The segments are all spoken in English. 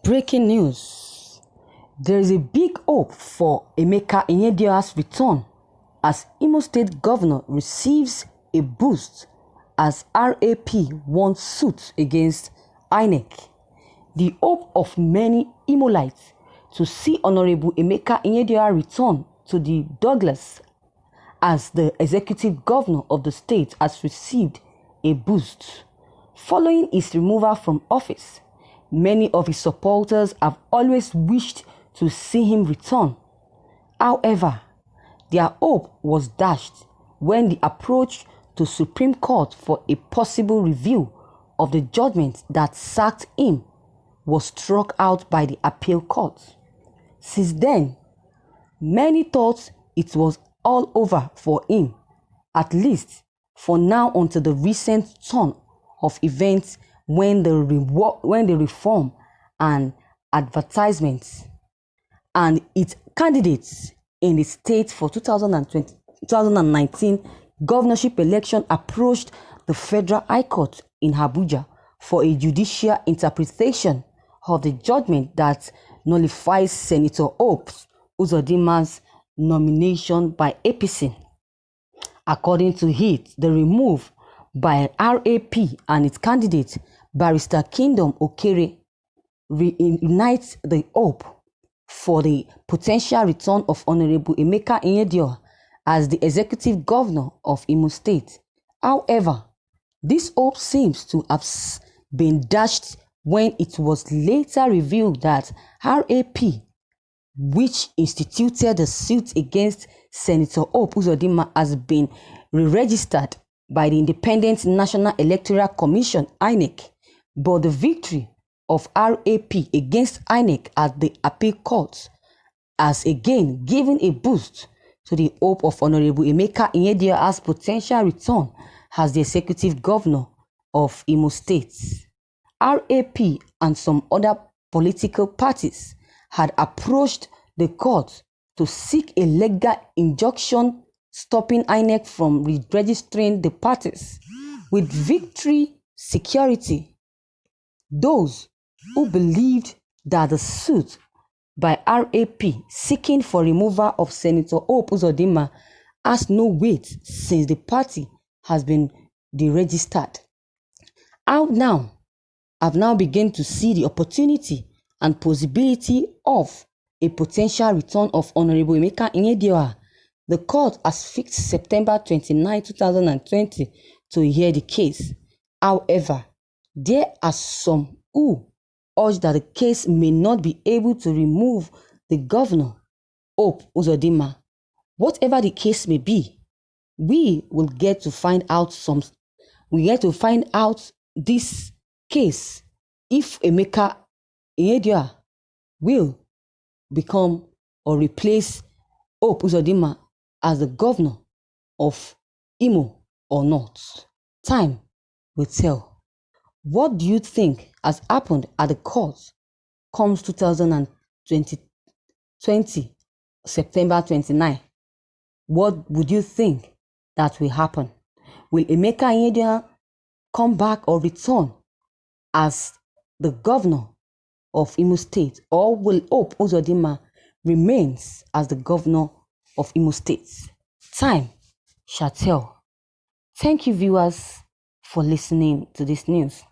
Breaking news. There is a big hope for Emeka Ihedioha's return as Imo State Governor receives a boost as RAP wants suit against INEC. The hope of many Imolites to see Honorable Emeka Ihedioha return to the Douglas as the executive governor of the state has received a boost. Following his removal from office, many of his supporters have always wished to see him return. However, their hope was dashed when the approach to Supreme Court for a possible review of the judgment that sacked him was struck out by the appeal court. Since then, many thought it was all over for him, at least for now until the recent turn of events when the reform and advertisements and its candidates in the state for 2019 governorship election approached the Federal High Court in Abuja for a judicial interpretation of the judgment that nullifies Senator Hope Uzodinma's nomination by APC. According to it, the remove by RAP and its candidate, Barrister Kingdom Okere, reunites the hope for the potential return of Honorable Emeka Ihedioha as the executive governor of Imo State. However, this hope seems to have been dashed when it was later revealed that RAP, which instituted the suit against Senator Hope Uzodinma, has been re-registered by the Independent National Electoral Commission, INEC, but the victory of RAP against INEC at the appeal court has again given a boost to the hope of Honorable Emeka Ihedioha's potential return as the executive governor of Imo State. RAP and some other political parties had approached the court to seek a legal injunction stopping INEC from registering the parties with victory security. Those who believed that the suit by RAP seeking for removal of Senator Hope Uzodinma has no weight since the party has been deregistered. I've now begun to see the opportunity and possibility of a potential return of Honorable Emeka Ihedioha. The court has fixed September 29, 2020 to hear the case. However, there are some who urge that the case may not be able to remove the governor, Hope Uzodinma. Whatever the case may be, we will get to find out this case if Emeka Ihedioha will become or replace Hope Uzodinma as the governor of Imo or not. Time will tell. What do you think has happened at the court comes 2020, September 29? What would you think that will happen? Will Emeka Ihedioha come back or return as the governor of Imo State, or will Hope Uzodinma remains as the governor of Imo State? Time shall tell. Thank you, viewers, for listening to this news.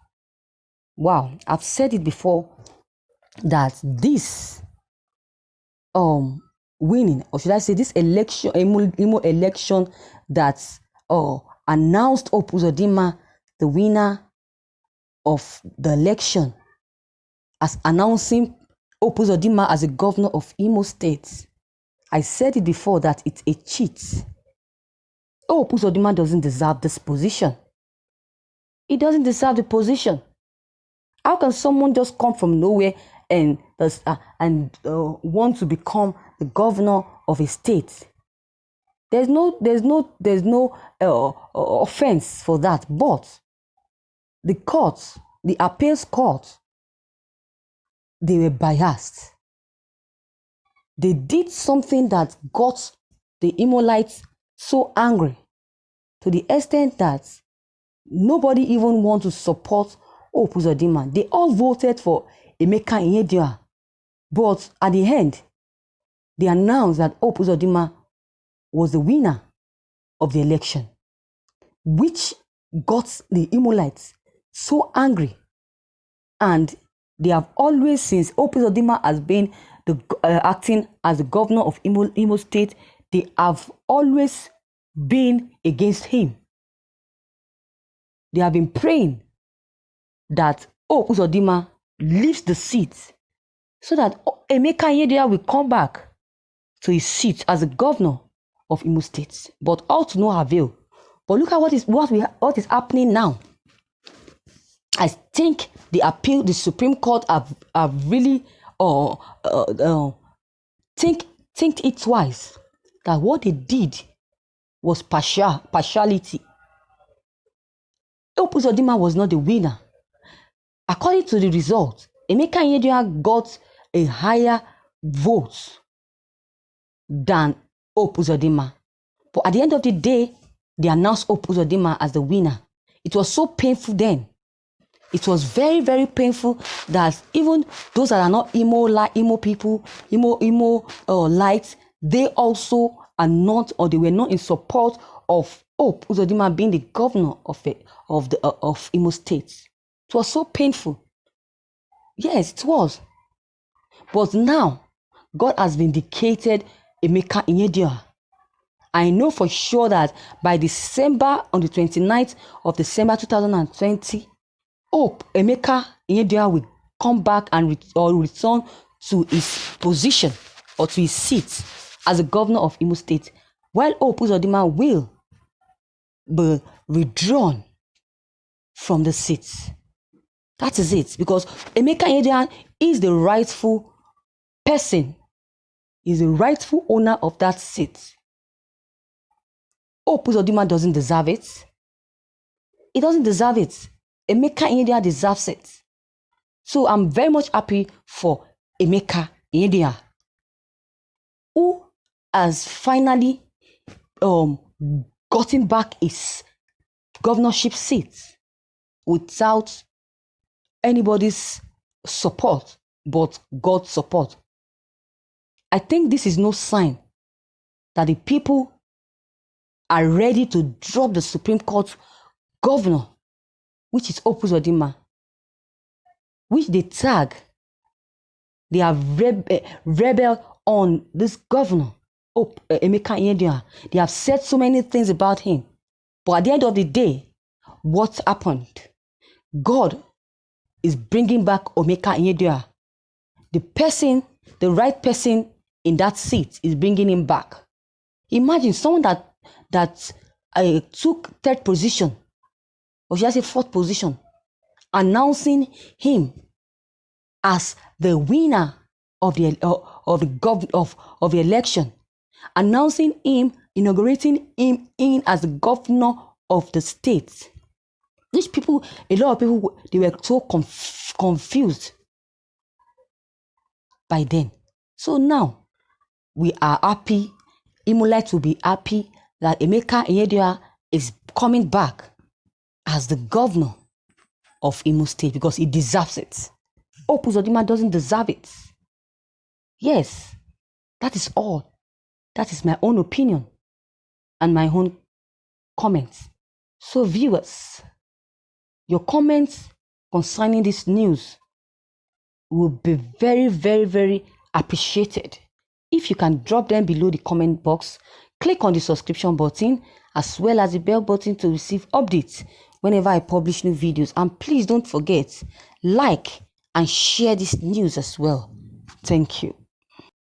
Wow, I've said it before that this winning, or should I say this election, Imo election that announced Hope Uzodinma the winner of the election, as announcing Hope Uzodinma as a governor of Imo State. I said it before that it's a cheat. Hope Uzodinma doesn't deserve this position. He doesn't deserve the position. How can someone just come from nowhere and want to become the governor of a state? There's no offense for that, but the courts, the appeals court, they were biased. They did something that got the Imolites so angry to the extent that nobody even wants to support Hope Uzodinma. They all voted for Emeka Ihedioha. But at the end, they announced that Hope Uzodinma was the winner of the election, which got the Imolites so angry. And they have always, since Hope Uzodinma has been acting as the governor of Imo State, they have always been against him. They have been praying that Hope Uzodinma leaves the seat so that Emeka Ihedioha will come back to his seat as the governor of Imo State. But all to no avail. But look at what is happening now. I think the Supreme Court have really think it twice that what they did was partiality. Hope Uzodinma was not the winner. According to the result, Emeka Ihedioha got a higher vote than Hope Uzodinma. But at the end of the day, they announced Hope Uzodinma as the winner. It was so painful then. It was very, very painful that even those that are not Imo people, lights, they also are not, or they were not in support of Hope Uzodinma being the governor of Imo State. It was so painful. Yes, it was. But now, God has vindicated Emeka Ihedioha. I know for sure that by December, on the 29th of December 2020, Emeka Ihedioha will come back and return to his position or to his seat as the governor of Imo State, while Hope Uzodinma will be withdrawn from the seat. That is it, because Emeka Ihedioha is the rightful person, is the rightful owner of that seat. Hope Uzodinma doesn't deserve it. He doesn't deserve it. Emeka Ihedioha deserves it. So I'm very much happy for Emeka Ihedioha, who has finally gotten back his governorship seat without anybody's support but God's support. I think this is no sign that the people are ready to drop the Supreme Court governor, which is Hope Uzodinma, which they tag. They have rebelled on this governor, Emeka Ihedioha. They have said so many things about him. But at the end of the day, what happened? God is bringing back Emeka Ihedioha. The right person in that seat is bringing him back. Imagine someone that took third position, or should I say fourth position, announcing him as the winner of the election, announcing him, inaugurating him in as the governor of the state. These people, a lot of people, they were so confused by then. So now we are happy. Imolites will be happy that Emeka Ihedioha is coming back as the governor of Imo State because he deserves it. Hope Uzodinma doesn't deserve it. Yes, that is all. That is my own opinion and my own comments. So viewers, your comments concerning this news will be very, very, very appreciated. If you can drop them below the comment box, click on the subscription button as well as the bell button to receive updates whenever I publish new videos. And please don't forget, like and share this news as well. Thank you.